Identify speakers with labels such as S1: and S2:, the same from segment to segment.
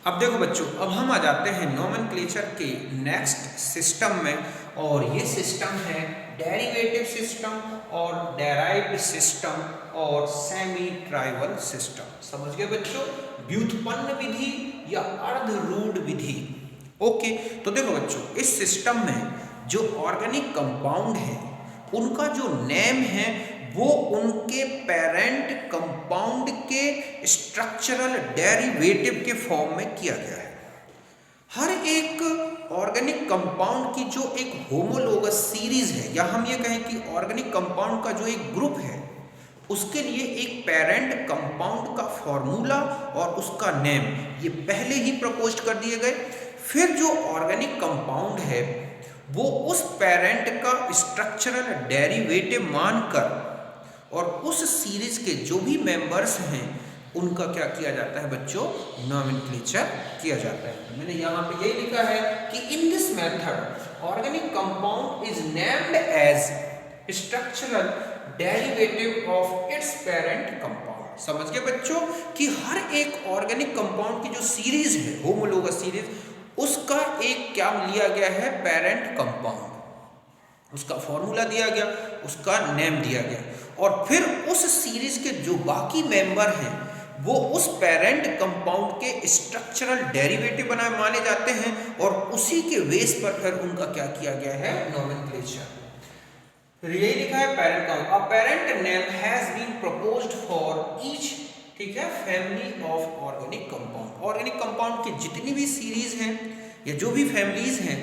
S1: अब देखो बच्चों, अब हम आ जाते हैं नोमेनक्लेचर के नेक्स्ट सिस्टम में, और ये सिस्टम है डेरिवेटिव सिस्टम और डेराइव्ड सिस्टम और सेमी ट्राइवल सिस्टम। समझ गए बच्चों? व्युत्पन्न विधि या अर्ध रूढ़ विधि। ओके, तो देखो बच्चों, इस सिस्टम में जो ऑर्गेनिक कंपाउंड है उनका जो नेम है वो उनके पेरेंट कंपाउंड के स्ट्रक्चरल डेरिवेटिव के फॉर्म में किया गया है। हर एक ऑर्गेनिक कंपाउंड की जो एक होमोलोगस सीरीज है, या हम ये कहें कि ऑर्गेनिक कंपाउंड का जो एक ग्रुप है, उसके लिए एक पेरेंट कंपाउंड का फॉर्मूला और उसका नेम ये पहले ही प्रपोज कर दिए गए। फिर जो ऑर्गेनिक कंपाउंड है वो उस पेरेंट का स्ट्रक्चरल डेरिवेटिव मानकर और उस सीरीज के जो भी मेंबर्स हैं उनका क्या किया जाता है बच्चों? नोमेनक्लेचर किया जाता है। तो मैंने यहाँ पे यही लिखा है कि in this method organic compound is named as structural derivative of its parent compound. समझ गए बच्चों कि हर एक ऑर्गेनिक कंपाउंड की जो सीरीज है, होमोलोगस सीरीज, उसका एक क्या लिया गया है? Parent compound. उसका फॉर्मूला दिया गया, उसका नेम दिया गया, और फिर उस सीरीज के जो बाकी मेंबर हैं वो उस पेरेंट कंपाउंड के स्ट्रक्चरल डेरिवेटिव बनाए माने जाते हैं, और उसी के बेस पर फिर उनका क्या किया गया है? नोमेनक्लेचर। यही लिखा है parent compound. A parent name has been proposed for each, ठीक है, family of organic compound. Organic compound की जितनी भी सीरीज हैं या जो भी फैमिलीज हैं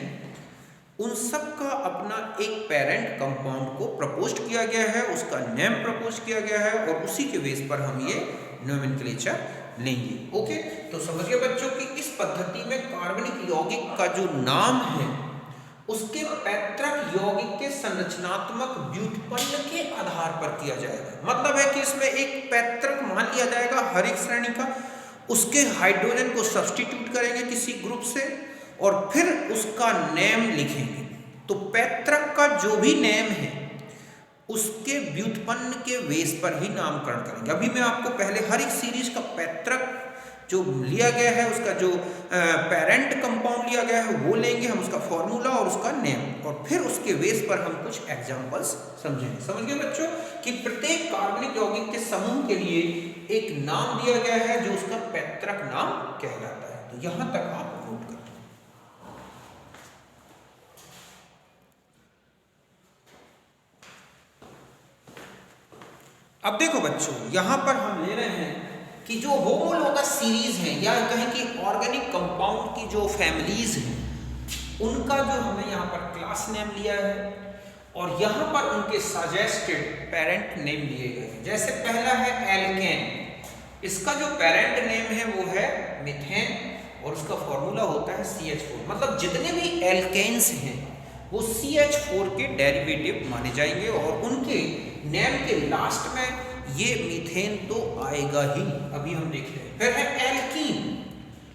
S1: उन सब का अपना एक पेरेंट कंपाउंड को प्रपोज किया गया है, उसका नेम प्रपोज किया गया है, और उसी के बेस पर हम ये नोमेनक्लेचर लेंगे। ओके, तो समझिए बच्चों कि इस पद्धति में कार्बनिक यौगिक का जो नाम है उसके पैतृक यौगिक के संरचनात्मक व्युत्पन्न के आधार पर किया जाएगा। मतलब है कि इसमें एक पैतृक मान लिया जाएगा हर एक श्रेणी का, उसके हाइड्रोजन को सब्स्टिट्यूट करेंगे किसी ग्रुप से, और फिर उसका नेम लिखेंगे। तो पैतृक का जो भी नेम है उसके व्युत्पन्न के बेस पर ही नामकरण करेंगे। अभी मैं आपको पहले हर एक सीरीज का पैतृक जो लिया गया है, उसका जो पेरेंट कंपाउंड लिया गया है वो लेंगे हम, उसका फॉर्मूला और उसका नेम, और फिर उसके बेस पर हम कुछ एग्जांपल्स समझेंगे। समझ गए बच्चों कि प्रत्येक कार्बनिक यौगिक के समूह के लिए एक नाम दिया गया है जो उसका पैतृक नाम कहलाता है। तो यहां तक आप नोट करें। अब देखो बच्चों, यहां पर हम ले रहे हैं कि जो होमोलोगस सीरीज है, या कहें कि ऑर्गेनिक कंपाउंड की जो फैमिलीज हैं उनका जो हमने यहाँ पर क्लास नेम लिया है, और यहाँ पर उनके सजेस्टेड पेरेंट नेम लिए गए हैं। जैसे पहला है एल्केन, इसका जो पेरेंट नेम है वो है मीथेन, और उसका फॉर्मूला होता है CH4। मतलब जितने भी एल्केन्स हैं वो CH4 के डेरिवेटिव माने जाएंगे, और उनके नेम के लास्ट में ये मीथेन तो आएगा ही, अभी हम देख रहे हैं। फिर है एल्कीन,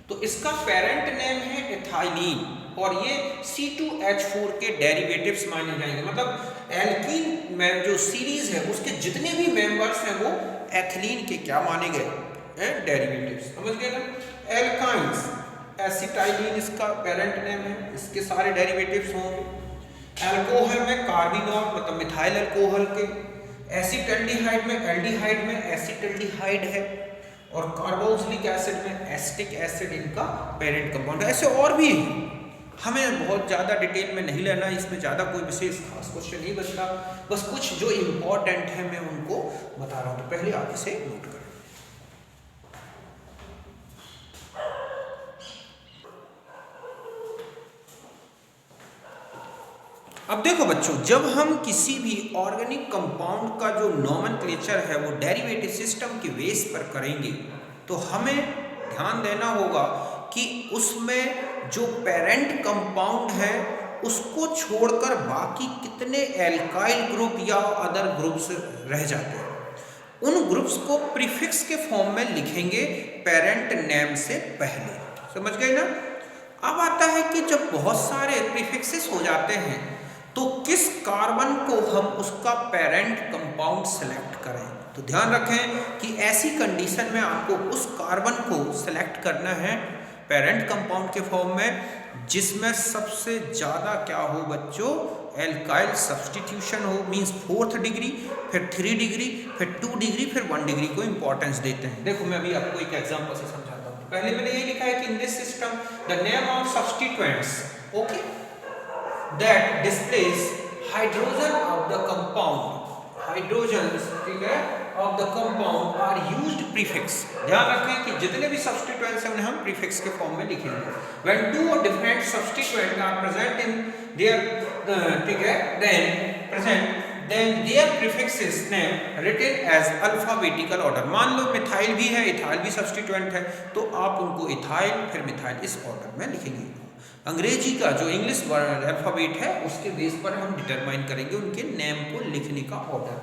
S1: तो इसका पेरेंट नेम है एथाइलीन, और ये C2H4 के डेरिवेटिव्स माने जाएंगे। मतलब एल्कीन में जो सीरीज है उसके जितने भी मेंबर्स हैं वो एथिलीन के क्या माने गए? डेरिवेटिव्स। समझ गए ना? एल्काइंस, एसिटाइलिन इसका पेरेंट नेम है, इसके सारे डेरिवेटिव्स होंगे। एल्कोहल में कार्बिनॉल, मतलब मिथाइल अल्कोहल के। एसिटल्डिहाइड में, एल्डिहाइड में एसिटल्डिहाइड है, और कार्बोक्सिलिक एसिड में एसिटिक एसिड इनका पेरेंट कंपाउंड है। ऐसे और भी हैं, हमें बहुत ज़्यादा डिटेल में नहीं लेना, इसमें ज़्यादा कोई विशेष खास क्वेश्चन नहीं बचता, बस कुछ जो इम्पोर्टेंट है मैं उनको बता रहा हूँ। तो पहले आप इसे नोट करें। अब देखो बच्चों, जब हम किसी भी ऑर्गेनिक कंपाउंड का जो नोमेनक्लेचर है वो डेरिवेटिव सिस्टम के बेस पर करेंगे, तो हमें ध्यान देना होगा कि उसमें जो पेरेंट कंपाउंड है उसको छोड़कर बाकी कितने एल्काइल ग्रुप या अदर ग्रुप्स रह जाते हैं, उन ग्रुप्स को प्रीफिक्स के फॉर्म में लिखेंगे पेरेंट नेम से पहले। समझ गए ना? अब आता है कि जब बहुत सारे प्रीफिक्सेस हो जाते हैं तो किस कार्बन को हम उसका पेरेंट कंपाउंड सेलेक्ट करें। तो ध्यान रखें कि ऐसी कंडीशन में आपको उस कार्बन को सेलेक्ट करना है पेरेंट कंपाउंड के फॉर्म में, जिसमें सबसे ज़्यादा क्या हो बच्चों, एल्काइल सब्स्टिट्यूशन हो, मींस 4th डिग्री, फिर 3 डिग्री, फिर 2 डिग्री, फिर 1 डिग्री को इंपॉर्टेंस देते हैं। देखो मैं अभी आपको एक एग्जांपल से समझाता हूँ। पहले मैंने ये लिखा है कि in this system the name of substituents, okay, that displace hydrogen of the compound, hydrogen, ठीक है, of the compound are used prefix. ध्यान रखें कि जितने भी सब्स्टिट्यूएंट्स हैं उन्हें हम प्रीफिक्स के फॉर्म में लिखेंगे। व्हेन टू और different substituent are present in there, ठीक है, then there prefixes name written as alphabetical order. मान लो मिथाइल भी है, इथाइल भी सब्स्टिट्यूएंट है, तो आप उनको इथाइल फिर मिथाइल इस ऑर्डर में लिखेंगे। अंग्रेजी का जो इंग्लिश अल्फाबेट है उसके बेस पर हम डिटरमाइन करेंगे उनके नेम को लिखने का ऑर्डर।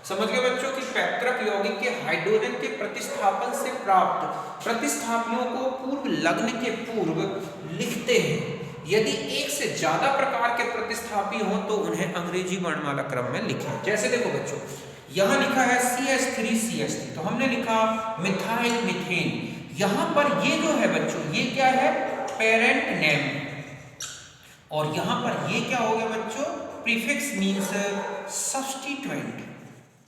S1: समझ गए बच्चों कि पैतृक यौगिक के हाइड्रोजन के प्रतिस्थापन से प्राप्त प्रतिस्थापियों को पूर्व लग्न के पूर्व लिखते हैं। यदि एक से ज्यादा प्रकार के प्रतिस्थापी हो तो उन्हें अंग्रेजी वर्णमाला क्रम में लिखें। जैसे देखो बच्चों, यहाँ लिखा है CH3CH3, तो हमने लिखा मिथाइल मीथेन। यहाँ पर ये जो है बच्चों, ये क्या है, पेरेंट नेम, और यहाँ पर ये क्या हो गया बच्चों, प्रीफिक्स मींस सब्स्टिट्यूएंट।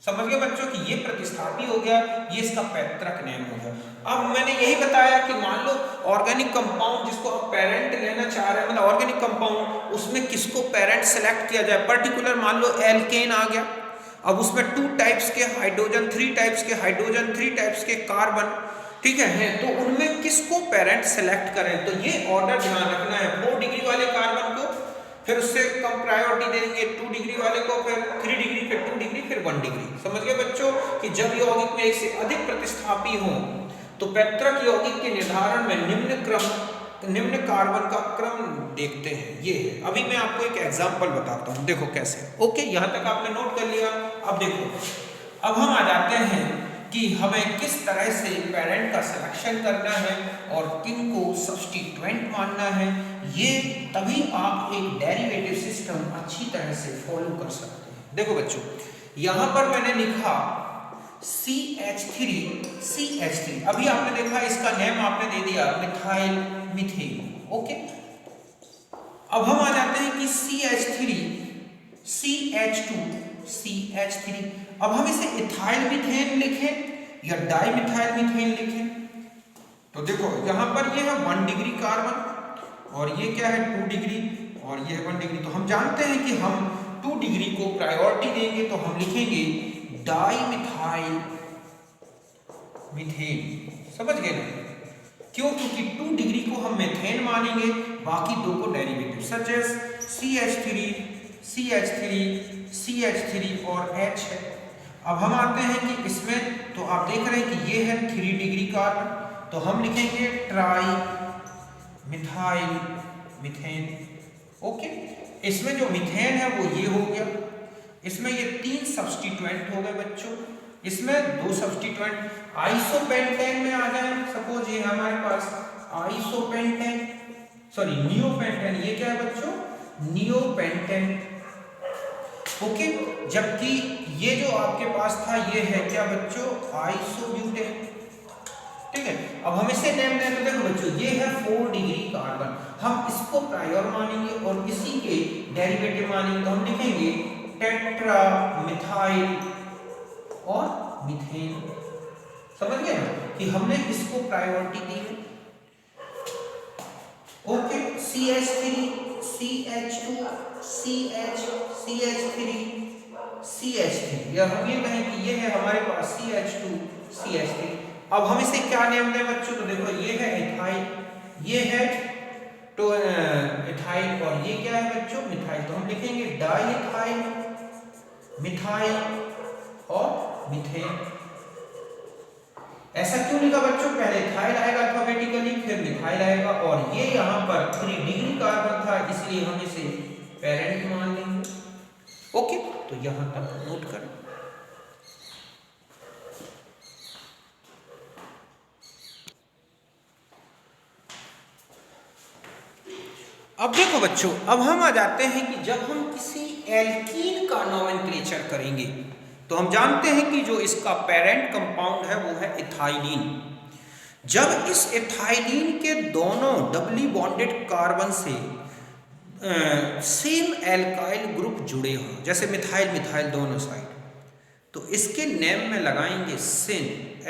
S1: समझ गए बच्चों कि ये प्रतिस्थापी हो गया, ये इसका पैतृक नेम हो गया। अब मैंने यही बताया कि मान लो ऑर्गेनिक कंपाउंड जिसको आप पेरेंट लेना चाह रहे हैं, मतलब ऑर्गेनिक कंपाउंड, उसमें किसको पेरेंट सेलेक्ट किया जाए, पर्टिकुलर मान लो एल्केन आ गया। अब उसमें 2 टाइप्स के हाइड्रोजन, 3 टाइप्स के हाइड्रोजन, 3 टाइप्स के कार्बन, ठीक है, तो उनमें किसको पेरेंट सेलेक्ट करें, तो ये ऑर्डर ध्यान रखना है। 4 डिग्री वाले कार्बन को फिर उससे कम प्रायोरिटी देंगे, 2 डिग्री वाले को फिर 3 डिग्री, फिर 2 डिग्री, फिर 1 डिग्री। समझ गए बच्चों कि जब यौगिक में एक से अधिक प्रतिस्थापी हो तो पैतृक यौगिक के निर्धारण में निम्न कार्बन का क्रम देखते हैं। ये है, अभी मैं आपको एक एग्जांपल बताता हूँ, देखो कैसे। ओके, यहाँ तक आपने नोट कर लिया। अब देखो, अब हम आ जाते हैं कि हमें किस तरह से पेरेंट का सिलेक्शन करना है और किन को सब्स्टिट्यूएंट मानना है। ये तभी आप एक डेरिवेटिव सिस्टम अच्छी तरह से फॉलो कर सकते हैं। देखो बच्चों, यहाँ पर मैंने लिखा CH3, अभी आपने देखा इसका नेम आपने दे दिया मिथाइल मीथेन। ओके, अब हम आ जाते हैं कि CH3, CH2, CH3। अब हम इसे इथाइल मीथेन लिखें या डाई मिथाइल मीथेन लिखें, तो देखो यहाँ पर ये है 1 डिग्री कार्बन और ये क्या है 2 डिग्री और ये 1 डिग्री। तो हम जानते हैं कि हम 2 डिग्री को प्रायोरिटी देंगे, तो हम लिखेंगे डाई मिथाइल मीथेन। समझ गए ना, क्यों, क्योंकि 2 डिग्री को हम मीथेन मानेंगे, बाकी 2 को derivative, such as CH3, CH3, CH3 और H है। अब हम आते हैं कि इसमें, तो आप देख रहे हैं कि ये है 3 डिग्री कार्बन, तो हम लिखेंगे ट्राई मिथाइल मीथेन। ओके, इसमें जो मीथेन है वो ये हो गया, इसमें ये 3 सब्स्टिट्यूएंट हो गए बच्चों, इसमें 2 सब्स्टिट्यूएंट आइसोपेंटेन में आ जाए। सपोज ये हमारे पास आइसोपेंटेन, सॉरी नियोपेंटेन, ये क्या है बच्चों, नियोपेंटेन। ओके, जबकि ये जो आपके पास था ये है क्या बच्चों, आइसोब्यूटेन। ठीक है, अब हम इसे नेम दें तो देखो बच्चों, ये है 4 डिग्री कार्बन, हम इसको प्रायोर मानेंगे और इसी के डेरिवेटिव मानेंगे, तो हम लिखेंगे टेट्रा मिथाइल और मीथेन। समझ गए ना कि हमने इसको प्रायोरिटी दी है। Okay, CH3, CH2, CH3, CH3, या हम ये कहें कि ये है हमारे पास CH2, CH3। अब हम इसे क्या नेम दें बच्चों, तो देखो ये है इथाइल, ये है तो इथाइल और ये क्या है बच्चों, मिथाइल। तो हम लिखेंगे डाई इथाइल, मिथाइल और मीथेन। ऐसा क्यों लिखा बच्चों, पहले इथाइल आएगा अल्फाबेटिकली, फिर मिथाइल आएगा, और ये यहाँ पर 3 डिग्री कार्बन था, इसलिए हम इसे पेरेंट मान लेंगे। ओके, तो यहाँ तक नोट करें। अब देखो बच्चों, अब हम आ जाते हैं कि जब हम किसी एल्कीन का नोमेनक्लेचर करेंगे तो हम जानते हैं कि जो इसका पेरेंट कंपाउंड है वो है इथाइलिन। जब इस एथाइलिन के दोनों डबली बॉन्डेड कार्बन से सेम एल्काइल ग्रुप जुड़े हों, जैसे मिथाइल मिथाइल दोनों साइड, तो इसके नेम में लगाएंगे सिन,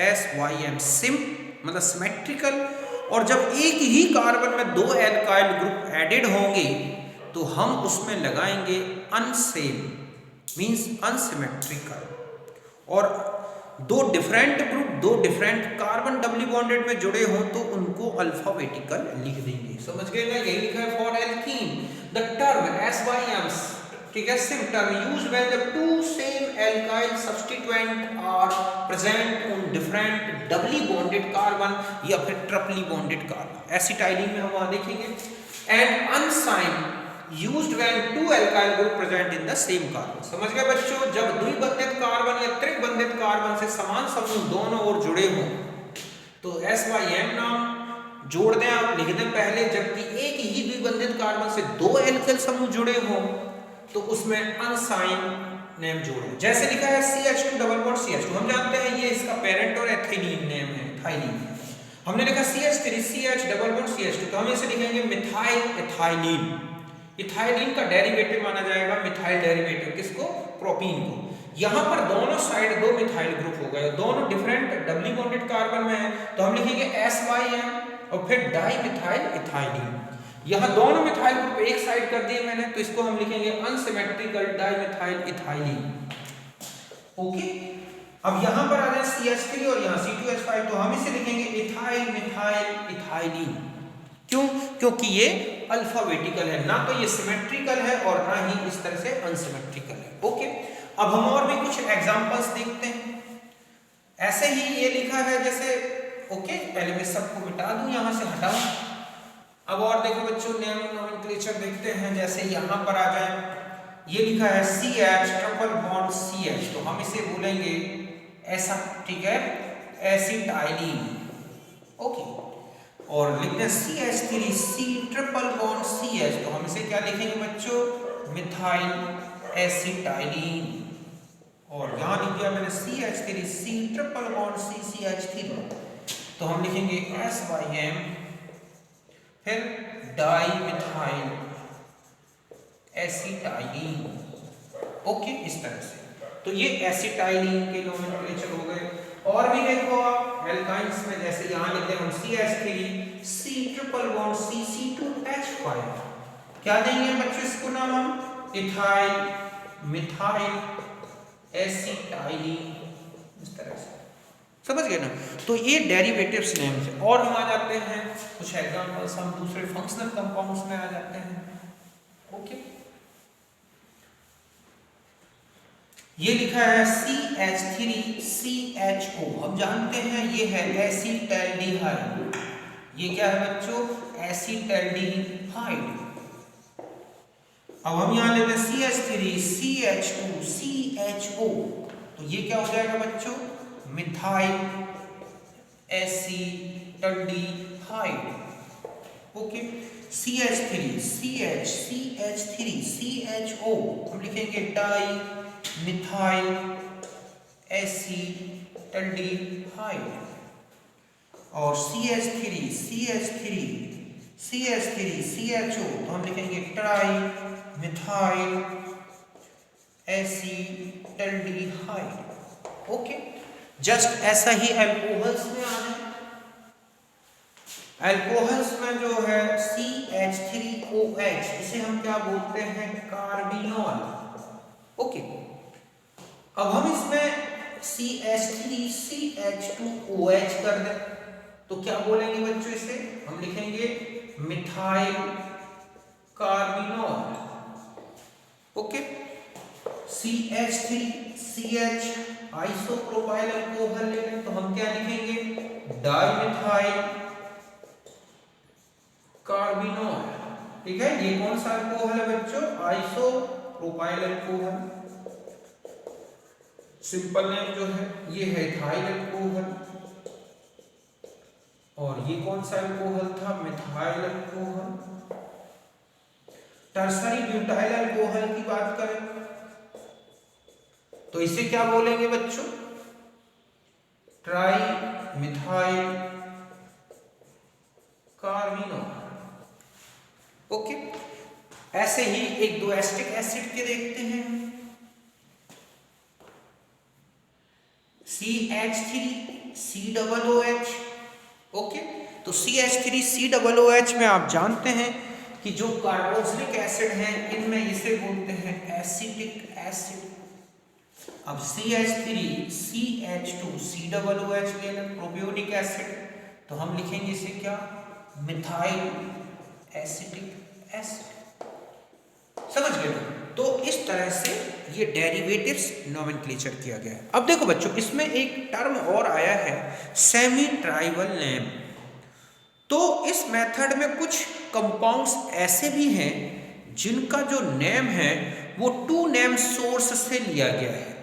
S1: SYM, सिम मतलब सिमेट्रिकल। और जब एक ही कार्बन में दो एल्काइल ग्रुप एडेड होंगे तो हम उसमें लगाएंगे अनसेम, मींस अनसिमेट्रिकल। और दो डिफरेंट ग्रुप, दो डिफरेंट कार्बन डबली बॉन्डेड में जुड़े हों तो उनको अल्फाबेटिकल लिख देंगे। समझ गए ना? यही लिखा है for alkene the term SYM, ठीक है, sym term used when the two same alkyl substituent are present on different doubly bonded carbon या फिर ट्रिपली बॉन्डेड कार्बन। एसिटाइलिन में हम वहां देखेंगे। And unsym used when two alkyl group present in the same carbon. समझ गए बच्चों? जब द्विबंधित कार्बन या त्रिबंधित कार्बन से समान समूह दोनों ओर जुड़े हों तो SYM नाम जोड़ दें, आप लिख दें पहले। जबकि एक ही द्विबंधित कार्बन से दो एल्काइल समूह जुड़े हों तो उसमें अनसाइन नेम जोड़ें। जैसे लिखा है CH2 डबल बॉन्ड CH2, हम जानते हैं ये इसका पेरेंट और एथिलीन नेम है, थाइलीन। हमने लिखा CH3 CH double bond CH2, तो हम इसे लिखेंगे मिथाइल एथाइलीन। इथाइलीन का डेरिवेटिव माना जाएगा मिथाइल डेरिवेटिव, किसको? प्रोपीन को। यहां पर दोनों साइड दो मिथाइल ग्रुप हो गए, दोनों डिफरेंट डबली बॉन्डेड कार्बन में है, तो हम लिखेंगे SYM और फिर डाई मिथाइल इथाइलीन। यहां दोनों मिथाइल ग्रुप एक साइड कर दिए मैंने, तो इसको हम लिखेंगे unsymmetrical di methyl ethylene. Okay, अब यहां पर आ जाए CH3 और यहां C2H5, तो हम इसे लिखेंगे इथाइल मिथाइल इथाइलीन। क्यों? क्योंकि ये अल्फाबेटिकल है, ना तो ये सिमेट्रिकल है और ना ही इस तरह से अनसिमेट्रिकल है। ओके, अब हम और भी कुछ एग्जांपल्स देखते हैं। ऐसे ही ये लिखा है जैसे, ओके, पहले मैं सबको मिटा दूं, यहां से हटाऊं। अब और देखो बच्चों, नोमेनक्लेचर देखते हैं। जैसे यहां पर आ जाए, ये लिखा है CH ट्रिपल बॉन्ड CH, तो हम इसे बोलेंगे ऐसा, ठीक है, एसिटाइलीन। ओके, और लिखते हैं CH3 C triple bond CH, तो हम इसे क्या लिखेंगे बच्चों? मिथाइल एसिटाइलीन। और यहां लिख दिया मैंने CH3 C triple bond CH3, तो हम लिखेंगे SYM, फिर डाई मिथाइल एसिटाइलीन। ओके, इस तरह से। तो ये एसिटाइलीन के नोमेनक्लेचर हो गए। और भी देखो आप एल्काइंस में, जैसे यहां लिखते हैं हम CH3 C triple bond C2H5, क्या देंगे बच्चों इसको नाम हम? इथाइल मिथाइल एसिटाइलीन, इस तरह से। समझ गए ना? तो ये डेरिवेटिव्स नेम है। और हम आ जाते हैं कुछ एग्जांपल्स, हम दूसरे फंक्शनल कंपाउंड्स में आ जाते हैं। ओके, ये लिखा है CH3 CHO, हम जानते हैं ये है एसिटैल्डिहाइड। ये क्या है बच्चों? एसिटैल्डिहाइड। अब हम यहां लेते हैं CH3 CH2 CHO, तो ये क्या हो जाएगा बच्चों? Methyl एसिटैल्डिहाइड। Okay, CH3 CH3 CHO, हम लिखेंगे डाई मिथाइल एसिटैल्डिहाइड। और CH3 CHO, तो हम लिखेंगे ट्राई मिथाइल एसिटैल्डिहाइड। ओके, जस्ट ऐसा ही अल्कोहल्स में आ जाए। अल्कोहल्स में जो है CH3OH, इसे हम क्या बोलते हैं? कार्बिनॉल। ओके, अब हम इसमें CH3CH2OH कर दें तो क्या बोलेंगे बच्चों? इसे हम लिखेंगे methyl carbinol. Okay, CH3CH isopropyl alcohol ले लें तो हम क्या लिखेंगे? Dimethyl carbinol. ठीक है, ये कौन सा अल्कोहल है बच्चों? Isopropyl alcohol. सिंपल नेम जो है ये है इथाइल अल्कोहल। और ये कौन सा अल्कोहल था? Methyl alcohol. Tertiary butyl alcohol की बात करें तो इसे क्या बोलेंगे बच्चों? Tri methyl carbinol. ओके, ऐसे ही एक दो एसिटिक एसिड के देखते हैं, CH3COOH। ओके, तो CH3COOH में आप जानते हैं कि जो कार्बोक्सिलिक एसिड है इनमें इसे बोलते हैं एसिटिक एसिड। अब CH3CH2COOH लेना प्रोपियोनिक एसिड, तो हम लिखेंगे इसे क्या, मिथाइल एसिटिक एसिड। समझ गए? तो इस तरह से ये डेरिवेटिव्स नोमेनक्लेचर किया गया है। अब देखो बच्चों, इसमें एक टर्म और आया है सेमी ट्राइबल नेम। तो इस मेथड में कुछ कंपाउंड्स ऐसे भी हैं जिनका जो नेम है वो 2 नेम सोर्स से लिया गया है,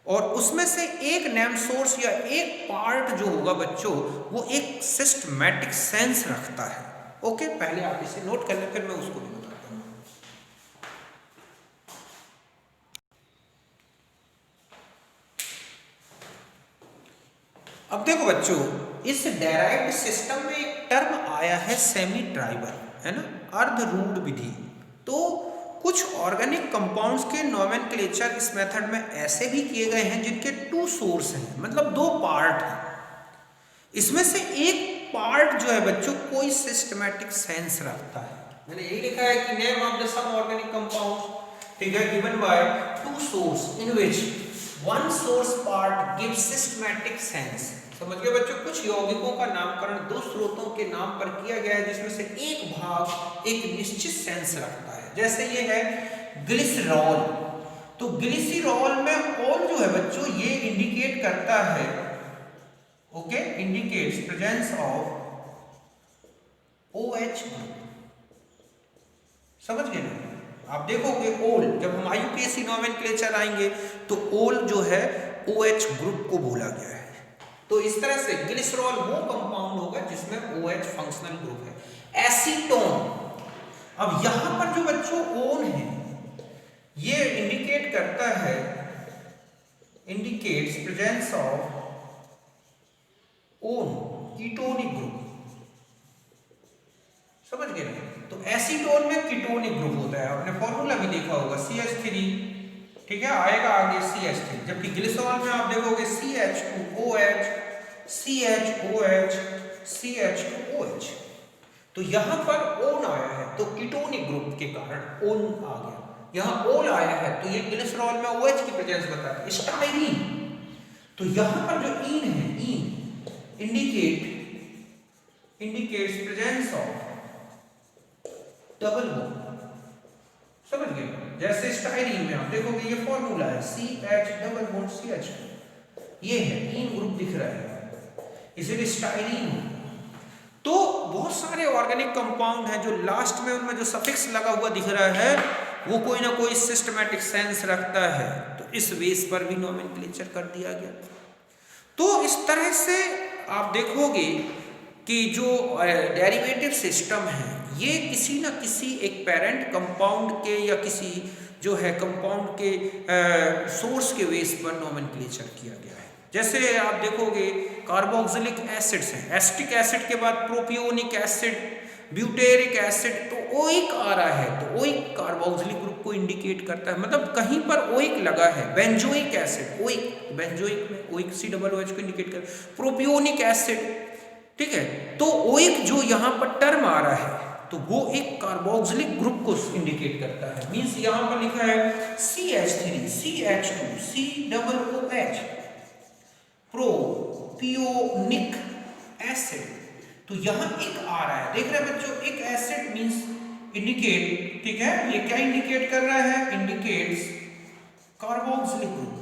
S1: और उसमें से एक नेम सोर्स या एक पार्ट जो होगा बच्चों वो एक सिस्टमैटिक सेंस रखता है। ओके, पहले आप इसे नोट कर लें, फिर मैं उसको भी बताता हूँ। अब देखो बच्चों, इस डेराइव्ड सिस्टम में एक टर्म आया है सेमी ट्राइबल, है ना, अर्ध रूढ़ विधि। तो कुछ ऑर्गेनिक कंपाउंड्स के नोमेनक्लेचर इस मेथड में ऐसे भी किए गए हैं जिनके 2 सोर्स हैं, मतलब 2 पार्ट हैं। इसमें से एक पार्ट जो है बच्चों कोई सिस्टमैटिक सेंस रखता है। मैंने यही लिखा है कि name of the some organic compound, ठीक है, given by 2 source in which 1 source part gives systematic sense. समझ गए बच्चों? कुछ यौगिकों का नामकरण 2 स्रोतों के नाम पर किया गया है जिसमें से एक भाग एक निश्चित सेंस रखता है। जैसे ये है ग्लिसरॉल, तो ग्लिसरॉल में ऑल जो है बच्चों ये इंडिकेट करता है, okay, indicates presence of OH group. समझ गए ना? आप देखोगे ओल, जब हम IUPAC नोमेनक्लेचर आएंगे तो ओल जो है OH ग्रुप को बोला गया है। तो इस तरह से ग्लिसरॉल वो कंपाउंड होगा जिसमें OH फंक्शनल ग्रुप है। एसीटोन, अब यहां पर जो बच्चों ओन है ये इंडिकेट करता है, indicates presence of own ketonic group. समझ गए ना? तो एसीटोन में कीटोनिक ग्रुप होता है, आपने फॉर्मूला भी देखा होगा CH3, ठीक है, आएगा आगे CH3। जबकि ग्लिसरॉल में आप देखोगे CH2OH CHOH CH2OH। तो यहां पर ओन आया है तो कीटोनिक ग्रुप के कारण ओन आ गया, यहां ओल आया है तो ये ग्लिसरॉल में OH की प्रेजेंस बताता है। स्टाइरीन, तो यहां पर जो इन है, ene indicates presence of double bond. समझ गए? जैसे स्टाइरीन में आप देखोगे ये फॉर्मूला है CH डबल बॉन्ड CH, ये है इन ग्रुप दिख रहा है, इसीलिए स्टाइरीन। तो बहुत सारे ऑर्गेनिक कंपाउंड हैं जो लास्ट में उनमें जो सफिक्स लगा हुआ दिख रहा है वो कोई ना कोई सिस्टमैटिक सेंस रखता है, तो इस बेस पर भी नोमेनक्लेचर कर दिया गया। तो इस तरह से आप देखोगे कि जो डेरिवेटिव सिस्टम है ये किसी ना किसी एक पेरेंट कंपाउंड के या किसी जो है कंपाउंड के सोर्स के बेस पर नोमेनक्लेचर किया गया है। जैसे आप देखोगे कार्बोक्सिलिक एसिड्स हैं, एसिटिक एसिड के बाद प्रोपियोनिक एसिड, ब्यूटेरिक एसिड, तो ओइक आ रहा है तो ओइक कार्बोक्सिलिक ग्रुप को इंडिकेट करता है, मतलब कहीं पर ओइक लगा है। बेंजोइक एसिड, ओइक, बेंजोइक में ओइक COOH को इंडिकेट कर, प्रोपियोनिक एसिड, ठीक है, तो ओइक जो यहाँ पर टर्म आ रहा है तो वो एक कार्बोक्सिलिक ग्रुप को इंडिकेट करता है। मींस यहाँ पर लिखा है CH3CH2COOH प्रोपियोनिक एसिड, तो यहाँ एक आ रहा है, देख रहे हैं बच्चों, एक एसिड मींस इंडिकेट, ठीक है, ये क्या इंडिकेट कर रहा है, इंडिकेट्स कार्बोक्सिलिक ग्रुप।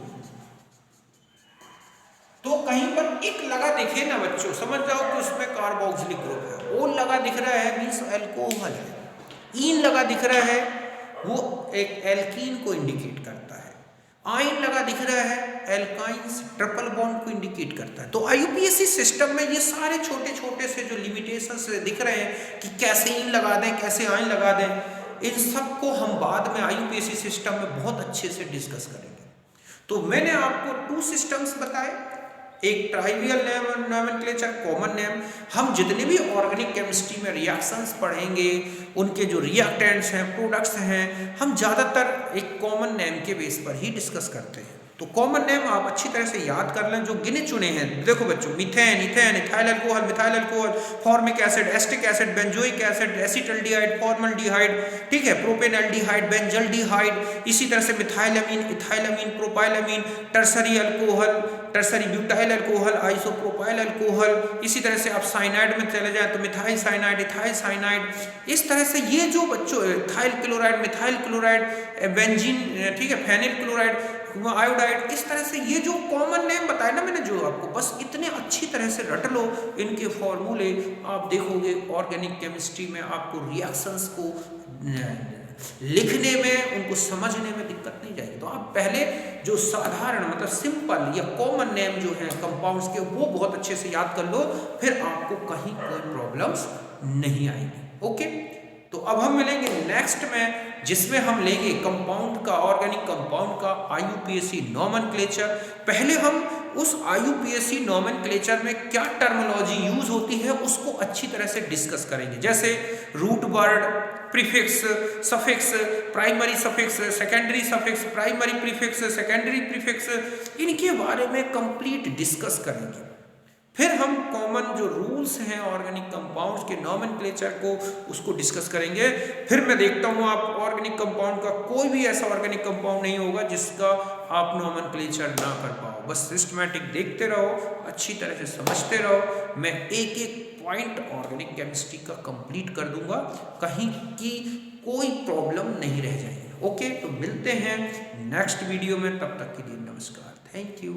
S1: तो कहीं पर एक लगा दिखे ना बच्चों, समझ जाओ कि उसमें कार्बोक्सिलिक ग्रुप है। ओल लगा दिख रहा है मींस अल्कोहल है, ईन लगा दिख रहा है वो एक एल्कीन को इंडिकेट करता है, आइन लगा दिख रहा है एल्काइंस ट्रिपल बॉन्ड को इंडिकेट करता है। तो IUPAC सिस्टम में ये सारे छोटे छोटे से जो लिमिटेशंस दिख रहे हैं कि कैसे इन लगा दें, कैसे आइन लगा दें, इन सब को हम बाद में IUPAC सिस्टम में बहुत अच्छे से डिस्कस करेंगे। तो मैंने आपको 2 सिस्टम्स बताए, एक ट्राइवियल नोमेनक्लेचर, कॉमन नेम। हम जितने भी ऑर्गेनिक केमिस्ट्री में रिएक्शंस पढ़ेंगे, उनके जो रिएक्टेंट्स हैं, प्रोडक्ट्स हैं, हम ज़्यादातर एक कॉमन नेम के बेस पर ही डिस्कस करते हैं। तो कॉमन नेम आप अच्छी तरह से याद कर लें जो गिने चुने हैं। देखो बच्चों, methane, ethane, ethyl alcohol, methyl alcohol, formic acid, acetic acid, benzoic acid, acetaldehyde, formaldehyde, ठीक है, प्रोपेनल्डिहाइड, बेंजल्डिहाइड, इसी तरह से methylamine, ethylamine, propylamine, tertiary alcohol, tertiary butyl alcohol, isopropyl alcohol, इसी तरह से आप साइनाइड में चले जाएं तो मिथाइल साइनाइड, इथाइल साइनाइड, इस तरह से ये जो बच्चों ethyl chloride, methyl chloride, benzene, ठीक है, फेनिल क्लोराइड, आयोडाइड, इस तरह से ये जो कॉमन नेम बताया ना मैंने जो आपको, बस इतने अच्छी तरह से रट लो इनके फॉर्मूले। आप देखोगे ऑर्गेनिक केमिस्ट्री में आपको रिएक्शंस को लिखने में, उनको समझने में दिक्कत नहीं जाएगी। तो आप पहले जो साधारण मतलब सिंपल या कॉमन नेम जो है कंपाउंड्स के, वो बहुत अच्छे से याद कर लो, फिर आपको कहीं कोई प्रॉब्लम्स नहीं आएगी। ओके, तो अब हम मिलेंगे नेक्स्ट में, जिसमें हम लेंगे कंपाउंड का, ऑर्गेनिक कंपाउंड का IUPAC नोमेनक्लेचर। पहले हम उस IUPAC नोमेनक्लेचर में क्या टर्मिनोलॉजी यूज होती है उसको अच्छी तरह से डिस्कस करेंगे, जैसे root word, prefix, suffix, primary suffix, secondary suffix, primary prefix, secondary prefix, इनके बारे में कंप्लीट डिस्कस करेंगे। फिर हम कॉमन जो रूल्स हैं ऑर्गेनिक कंपाउंड्स के नोमेनक्लेचर को, उसको डिस्कस करेंगे। फिर मैं देखता हूँ आप ऑर्गेनिक कंपाउंड का कोई भी ऐसा ऑर्गेनिक कंपाउंड नहीं होगा जिसका आप नोमेनक्लेचर ना कर पाओ। बस सिस्टमैटिक देखते रहो, अच्छी तरह से समझते रहो। मैं एक एक पॉइंट ऑर्गेनिक केमिस्ट्री का कंप्लीट कर दूंगा, कहीं की कोई प्रॉब्लम नहीं रह जाएगी। ओके, तो मिलते हैं नेक्स्ट वीडियो में, तब तक के लिए नमस्कार, थैंक यू।